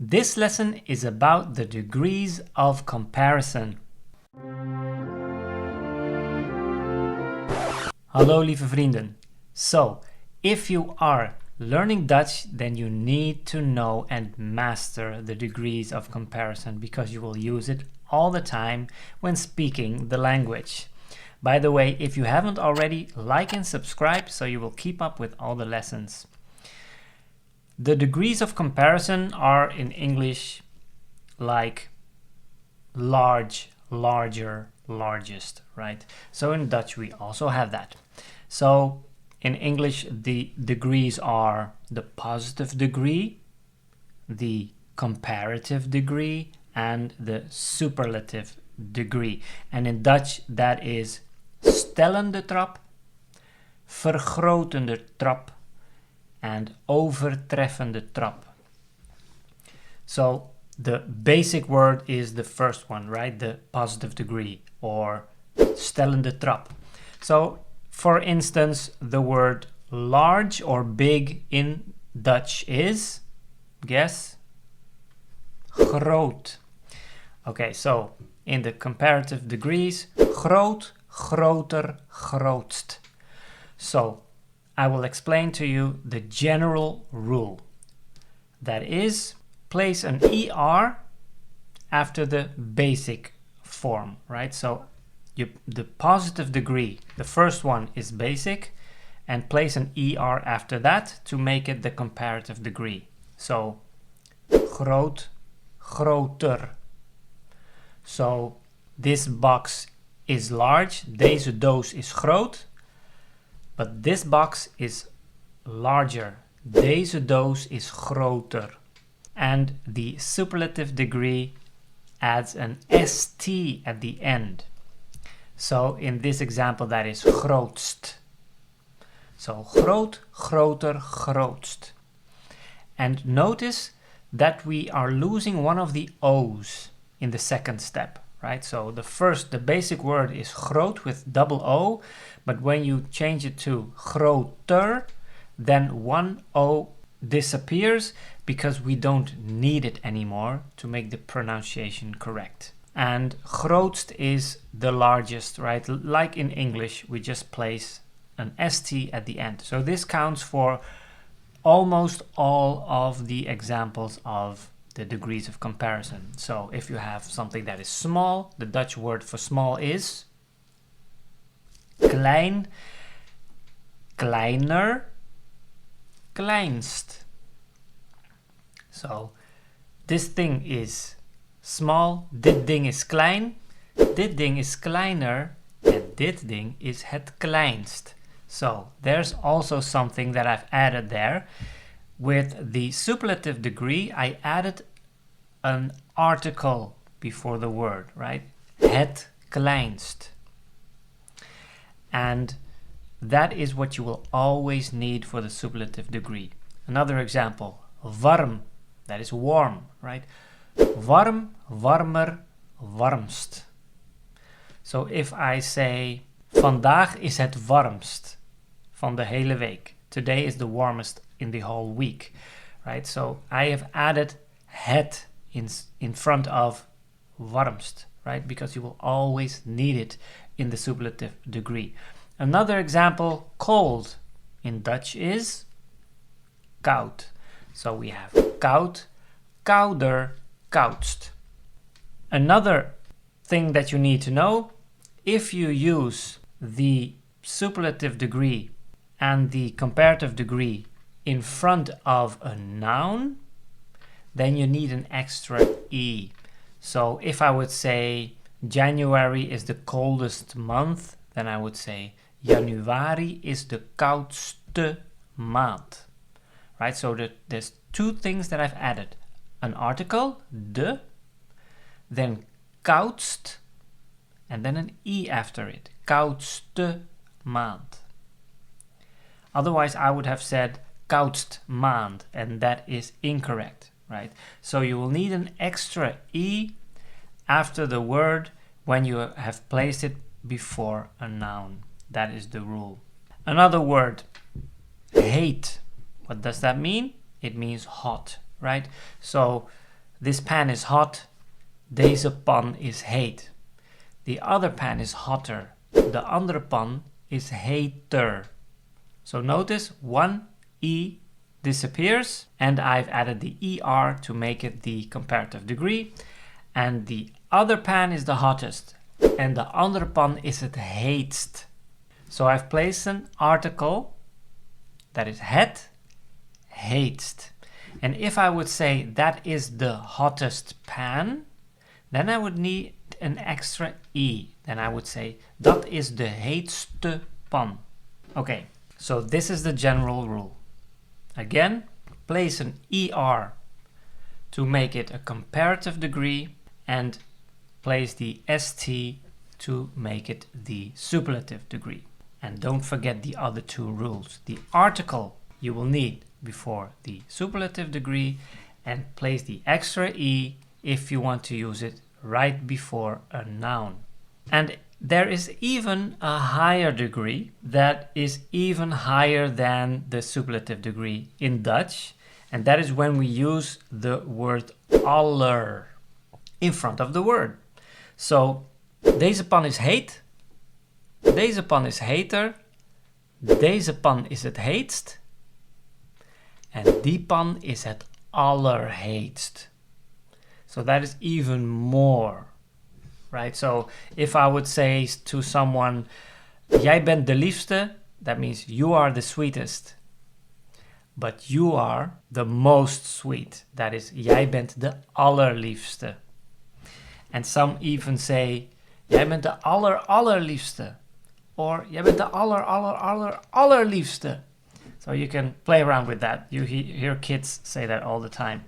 This lesson is about the degrees of comparison. Hallo lieve vrienden. So, if you are learning Dutch, then you need to know and master the degrees of comparison because you will use it all the time when speaking the language. By the way, if you haven't already, like and subscribe so you will keep up with all the lessons. The degrees of comparison are in English like large, larger, largest, right? So in Dutch we also have that. So in English the degrees are the positive degree, the comparative degree, and the superlative degree. And in Dutch that is stellende trap, vergrotende trap, and overtreffende trap. So the basic word is the first one, right? The positive degree, or stellende trap. So for instance, the word large or big in Dutch is, guess, groot. Okay, so in the comparative degrees, groot, groter, grootst. So I will explain to you the general rule. That is, place an ER after the basic form, right? So the positive degree, the first one is basic, and place an ER after that to make it the comparative degree. So groot, groter. So this box is large, deze doos is groot. But this box is larger. Deze doos is groter. And the superlative degree adds an ST at the end. So in this example that is grootst. So groot, groter, grootst. And notice that we are losing one of the O's in the second step. Right, so the basic word is groot with double O, but when you change it to groter, then one O disappears because we don't need it anymore to make the pronunciation correct. And grootst is the largest, right? Like in English, we just place an ST at the end. So this counts for almost all of the examples of the degrees of comparison. So if you have something that is small, the Dutch word for small is klein, kleiner, kleinst. So this thing is small, dit ding is klein, dit ding is kleiner, and dit ding is het kleinst. So there's also something that I've added there. With the superlative degree, I added an article before the word, right? Het kleinst. And that is what you will always need for the superlative degree. Another example, warm, that is warm, right? Warm, warmer, warmst. So if I say, vandaag is het warmst van de hele week. Today is the warmest in the whole week, right? So I have added het in front of warmst, right? Because you will always need it in the superlative degree. Another example, cold in Dutch is koud. So we have koud, kouder, koudst. Another thing that you need to know, if you use the superlative degree and the comparative degree in front of a noun, then you need an extra E. So if I would say January is the coldest month, then I would say Januari is de koudste maand. Right, so there's two things that I've added. An article, de, then koudst, and then an E after it. Koudste maand. Otherwise I would have said koudst maand, and that is incorrect, right? So you will need an extra E after the word when you have placed it before a noun. That is the rule. Another word, hate. What does that mean? It means hot, right? So This pan is hot. Deze pan is heet. The other pan is hotter. De andere pan is heter. So notice one E disappears and I've added the ER to make it the comparative degree. And the other pan is the hottest. En de andere pan is het heetst. So I've placed an article that is het, heetst. And if I would say that is the hottest pan, then I would need an extra E. Then I would say dat is de heetste pan. Okay, so this is the general rule. Again, place an ER to make it a comparative degree and place the ST to make it the superlative degree. And don't forget the other two rules. The article you will need before the superlative degree and place the extra E if you want to use it right before a noun. And there is even a higher degree that is even higher than the superlative degree in Dutch. And that is when we use the word aller in front of the word. So, deze pan is heet. Deze pan is heter. Deze pan is het heetst. En die pan is het allerheetst. So that is even more, right? So if I would say to someone, jij bent de liefste, that means you are the sweetest. But you are the most sweet. That is, jij bent de allerliefste. And some even say, jij bent de allerliefste. Or, jij bent de allerliefste. So you can play around with that. You hear kids say that all the time.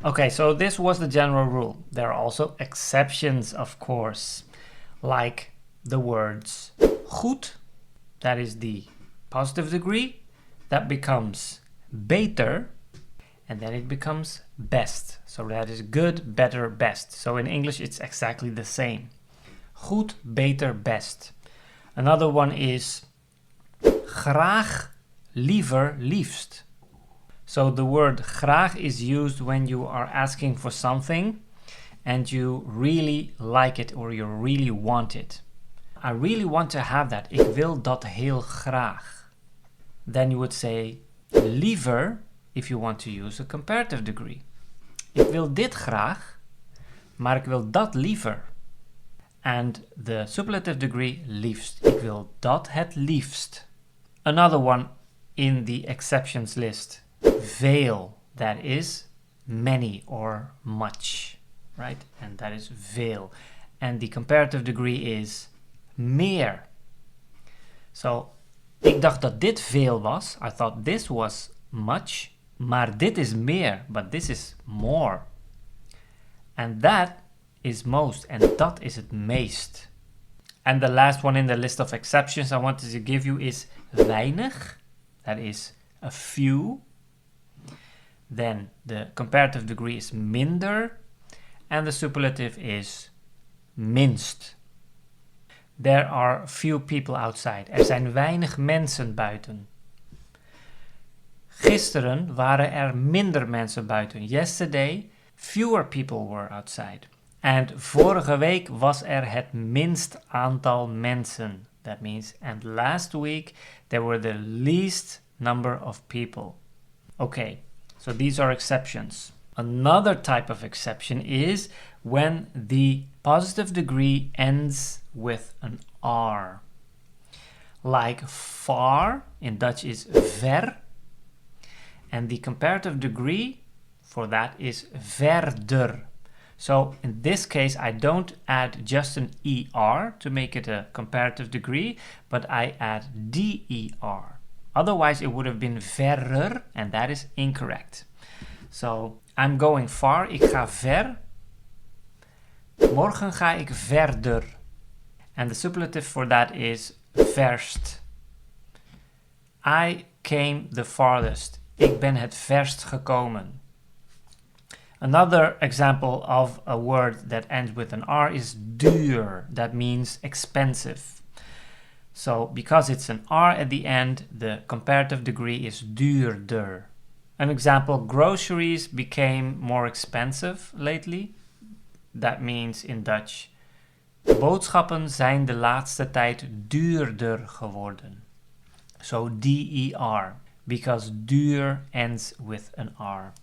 Okay, so this was the general rule. There are also exceptions, of course, like the words goed, that is the positive degree, that becomes beter, and then it becomes best. So that is good, better, best. So in English, it's exactly the same. Goed, beter, best. Another one is graag, liever, liefst. So the word graag is used when you are asking for something and you really like it or you really want it. I really want to have that. Ik wil dat heel graag. Then you would say liever if you want to use a comparative degree. Ik wil dit graag, maar ik wil dat liever. And the superlative degree liefst. Ik wil dat het liefst. Another one in the exceptions list. Veel, that is many or much, right? And that is veel. And the comparative degree is meer. So, ik dacht dat dit veel was. I thought this was much. Maar dit is meer, but this is more. And that is most, and dat is het meest. And the last one in the list of exceptions I wanted to give you is weinig. That is a few. Then the comparative degree is minder. And the superlative is minst. There are few people outside. Er zijn weinig mensen buiten. Gisteren waren er minder mensen buiten. Yesterday, fewer people were outside. And vorige week was er het minst aantal mensen. That means, and last week, there were the least number of people. Okay, so these are exceptions. Another type of exception is when the positive degree ends with an R. Like far, in Dutch is ver. And the comparative degree for that is verder. So in this case, I don't add just an ER to make it a comparative degree, but I add DER. Otherwise, it would have been verder, and that is incorrect. So, I'm going far, ik ga ver. Morgen ga ik verder. And the superlative for that is verst. I came the farthest. Ik ben het verst gekomen. Another example of a word that ends with an R is duur. That means expensive. So because it's an R at the end, the comparative degree is duurder. An example, groceries became more expensive lately. That means in Dutch, boodschappen zijn de laatste tijd duurder geworden. So D-E-R, because duur ends with an R.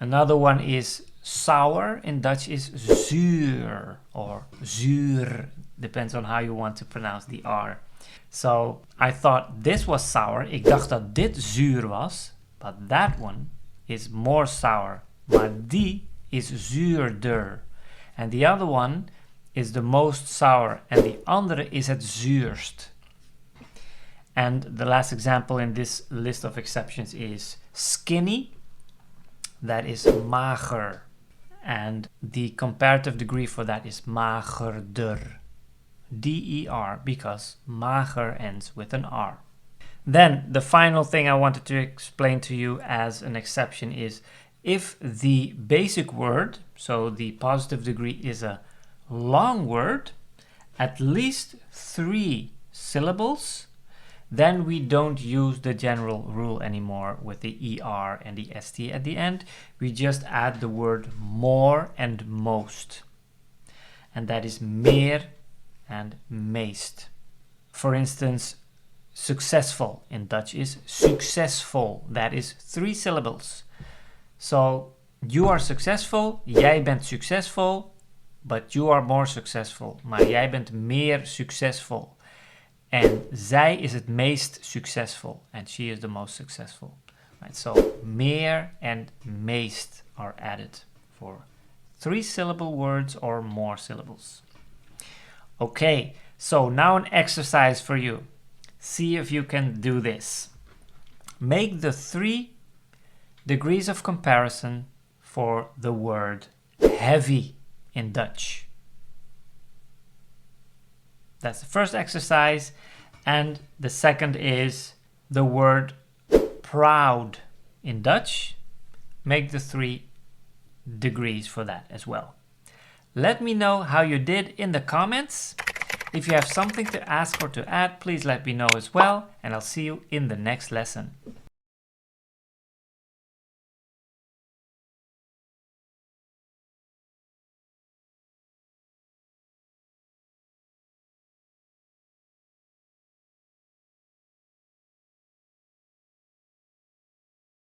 Another one is sour. In Dutch is zuur or zuur. Depends on how you want to pronounce the R. So I thought this was sour. Ik dacht dat dit zuur was. But that one is more sour. Maar die is zuurder. And the other one is the most sour. And the andere is het zuurst. And the last example in this list of exceptions is skinny. That is mager. And the comparative degree for that is magerder. D-E-R, because mager ends with an R. Then the final thing I wanted to explain to you as an exception is if the basic word, so the positive degree is a long word, at least 3 syllables, then we don't use the general rule anymore with the ER and the ST at the end. We just add the word more and most. And that is meer and meest. For instance, successful in Dutch is succesvol. That is 3 syllables. So you are successful, jij bent succesvol, but you are more successful. Maar jij bent meer succesvol. En zij is het meest succesvol. And she is the most successful. Right, so meer and meest are added for 3 syllable words or more syllables. Okay, so now an exercise for you. See if you can do this. Make the 3 degrees of comparison for the word heavy in Dutch. That's the first exercise. And the second is the word proud in Dutch. Make the 3 degrees for that as well. Let me know how you did in the comments. If you have something to ask or to add, please let me know as well. And I'll see you in the next lesson.